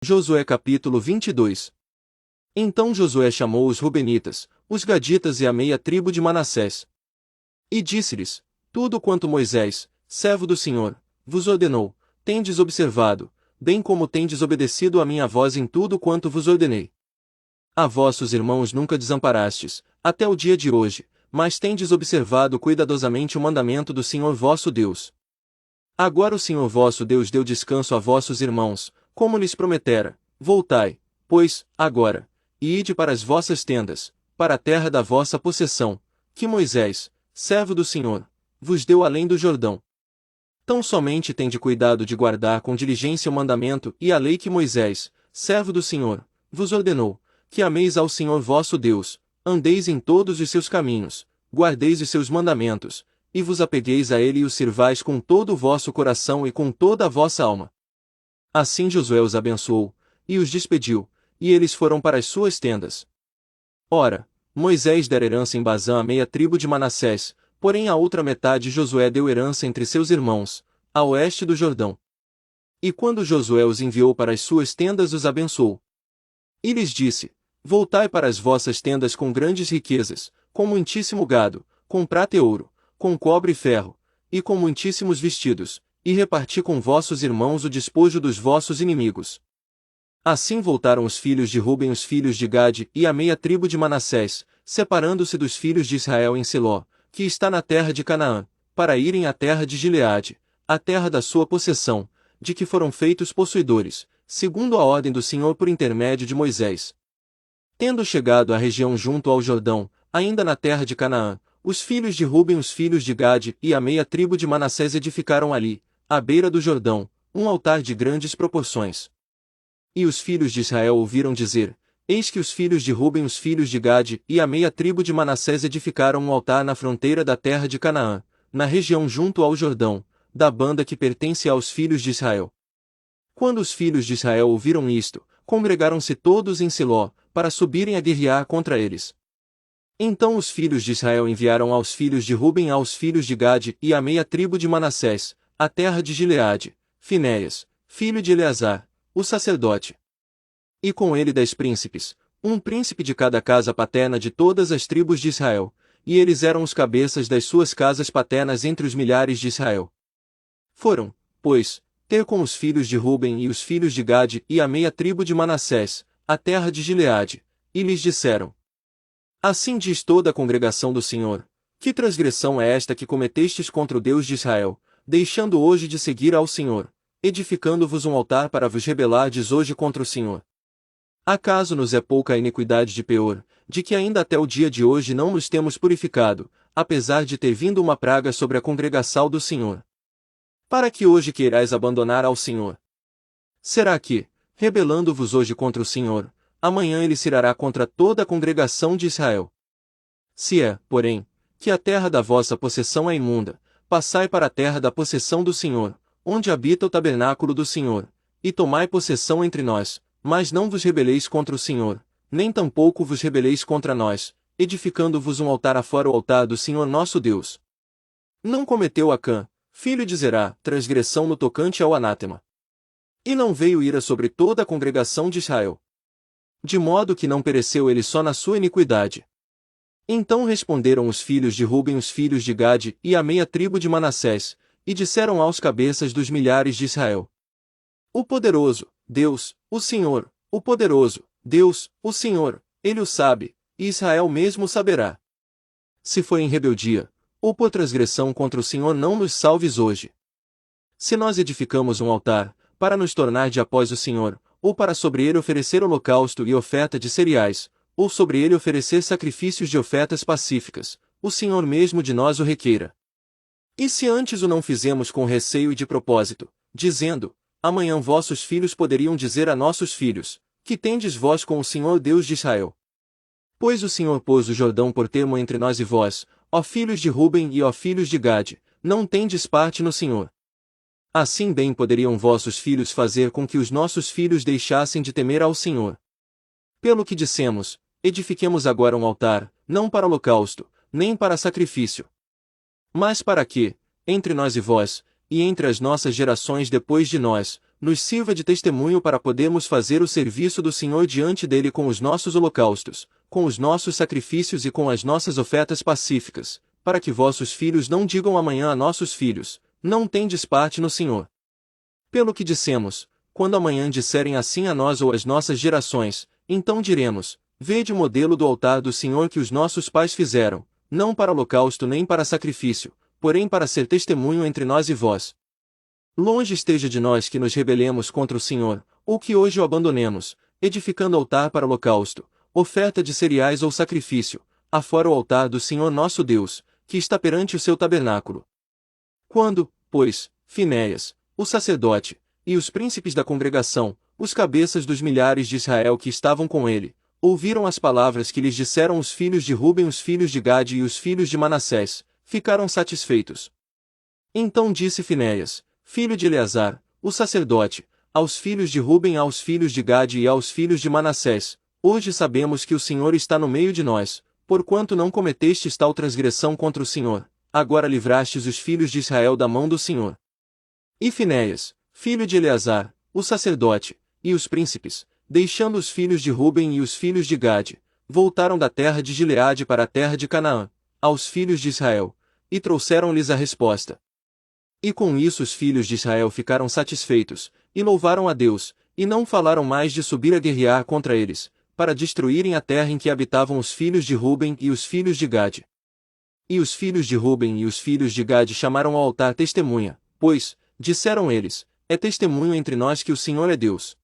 Josué capítulo 22. Então Josué chamou os Rubenitas, os Gaditas e a meia tribo de Manassés. E disse-lhes: Tudo quanto Moisés, servo do Senhor, vos ordenou, tendes observado, bem como tendes obedecido a minha voz em tudo quanto vos ordenei. A vossos irmãos nunca desamparastes, até o dia de hoje, mas tendes observado cuidadosamente o mandamento do Senhor vosso Deus. Agora o Senhor vosso Deus deu descanso a vossos irmãos, como lhes prometera. Voltai, pois, agora, e ide para as vossas tendas, para a terra da vossa possessão, que Moisés, servo do Senhor, vos deu além do Jordão. Tão somente tende cuidado de guardar com diligência o mandamento e a lei que Moisés, servo do Senhor, vos ordenou, que ameis ao Senhor vosso Deus, andeis em todos os seus caminhos, guardeis os seus mandamentos, e vos apegueis a ele e o sirvais com todo o vosso coração e com toda a vossa alma. Assim Josué os abençoou, e os despediu, e eles foram para as suas tendas. Ora, Moisés dera herança em Bazã à meia tribo de Manassés, porém a outra metade Josué deu herança entre seus irmãos, a oeste do Jordão. E quando Josué os enviou para as suas tendas os abençoou. E lhes disse: Voltai para as vossas tendas com grandes riquezas, com muitíssimo gado, com prata e ouro, com cobre e ferro, e com muitíssimos vestidos, e reparti com vossos irmãos o despojo dos vossos inimigos. Assim voltaram os filhos de Ruben os filhos de Gade e a meia tribo de Manassés, separando-se dos filhos de Israel em Siló, que está na terra de Canaã, para irem à terra de Gileade, a terra da sua possessão, de que foram feitos possuidores, segundo a ordem do Senhor por intermédio de Moisés. Tendo chegado à região junto ao Jordão, ainda na terra de Canaã, os filhos de Ruben os filhos de Gade e a meia tribo de Manassés edificaram ali, à beira do Jordão, um altar de grandes proporções. E os filhos de Israel ouviram dizer: Eis que os filhos de Ruben os filhos de Gade e a meia tribo de Manassés edificaram um altar na fronteira da terra de Canaã, na região junto ao Jordão, da banda que pertence aos filhos de Israel. Quando os filhos de Israel ouviram isto, congregaram-se todos em Siló, para subirem a guerrear contra eles. Então os filhos de Israel enviaram aos filhos de Ruben aos filhos de Gade e a meia tribo de Manassés, a terra de Gileade, Finéias, filho de Eleazar, o sacerdote. E com ele 10 príncipes, um príncipe de cada casa paterna de todas as tribos de Israel, e eles eram os cabeças das suas casas paternas entre os milhares de Israel. Foram, pois, ter com os filhos de Ruben e os filhos de Gade e a meia tribo de Manassés, a terra de Gileade, e lhes disseram: Assim diz toda a congregação do Senhor: Que transgressão é esta que cometestes contra o Deus de Israel, deixando hoje de seguir ao Senhor, edificando-vos um altar para vos rebelardes hoje contra o Senhor? Acaso nos é pouca a iniquidade de Peor, de que ainda até o dia de hoje não nos temos purificado, apesar de ter vindo uma praga sobre a congregação do Senhor? Para que hoje queirais abandonar ao Senhor? Será que, rebelando-vos hoje contra o Senhor, amanhã ele se irá contra toda a congregação de Israel? Se é, porém, que a terra da vossa possessão é imunda, passai para a terra da possessão do Senhor, onde habita o tabernáculo do Senhor, e tomai possessão entre nós, mas não vos rebeleis contra o Senhor, nem tampouco vos rebeleis contra nós, edificando-vos um altar afora o altar do Senhor nosso Deus. Não cometeu Acã, filho de Zerá, transgressão no tocante ao anátema. E não veio ira sobre toda a congregação de Israel, de modo que não pereceu ele só na sua iniquidade. Então responderam os filhos de Ruben os filhos de Gade e a meia tribo de Manassés, e disseram aos cabeças dos milhares de Israel: O poderoso, Deus, o Senhor, o poderoso, Deus, o Senhor, ele o sabe, e Israel mesmo saberá. Se foi em rebeldia, ou por transgressão contra o Senhor, não nos salves hoje. Se nós edificamos um altar, para nos tornar de após o Senhor, ou para sobre ele oferecer holocausto e oferta de cereais, ou sobre ele oferecer sacrifícios de ofertas pacíficas, o Senhor mesmo de nós o requeira. E se antes o não fizemos com receio e de propósito, dizendo: Amanhã vossos filhos poderiam dizer a nossos filhos: Que tendes vós com o Senhor Deus de Israel? Pois o Senhor pôs o Jordão por termo entre nós e vós, ó filhos de Ruben e ó filhos de Gade, não tendes parte no Senhor. Assim bem poderiam vossos filhos fazer com que os nossos filhos deixassem de temer ao Senhor. Pelo que dissemos, edifiquemos agora um altar, não para holocausto, nem para sacrifício, mas para que, entre nós e vós, e entre as nossas gerações depois de nós, nos sirva de testemunho para podermos fazer o serviço do Senhor diante dele com os nossos holocaustos, com os nossos sacrifícios e com as nossas ofertas pacíficas, para que vossos filhos não digam amanhã a nossos filhos, não tendes parte no Senhor. Pelo que dissemos, quando amanhã disserem assim a nós ou às nossas gerações, então diremos, vede o modelo do altar do Senhor que os nossos pais fizeram, não para holocausto nem para sacrifício, porém para ser testemunho entre nós e vós. Longe esteja de nós que nos rebelemos contra o Senhor, ou que hoje o abandonemos, edificando altar para holocausto, oferta de cereais ou sacrifício, afora o altar do Senhor nosso Deus, que está perante o seu tabernáculo. Quando, pois, Finéias, o sacerdote, e os príncipes da congregação, os cabeças dos milhares de Israel que estavam com ele, ouviram as palavras que lhes disseram os filhos de Ruben, os filhos de Gade e os filhos de Manassés, ficaram satisfeitos. Então disse Finéias, filho de Eleazar, o sacerdote, aos filhos de Ruben, aos filhos de Gade e aos filhos de Manassés, hoje sabemos que o Senhor está no meio de nós, porquanto não cometestes tal transgressão contra o Senhor, agora livrastes os filhos de Israel da mão do Senhor. E Finéias, filho de Eleazar, o sacerdote, e os príncipes, deixando os filhos de Ruben e os filhos de Gade, voltaram da terra de Gileade para a terra de Canaã, aos filhos de Israel, e trouxeram-lhes a resposta. E com isso os filhos de Israel ficaram satisfeitos, e louvaram a Deus, e não falaram mais de subir a guerrear contra eles, para destruírem a terra em que habitavam os filhos de Ruben e os filhos de Gade. E os filhos de Ruben e os filhos de Gade chamaram ao altar testemunha, pois, disseram eles, é testemunho entre nós que o Senhor é Deus.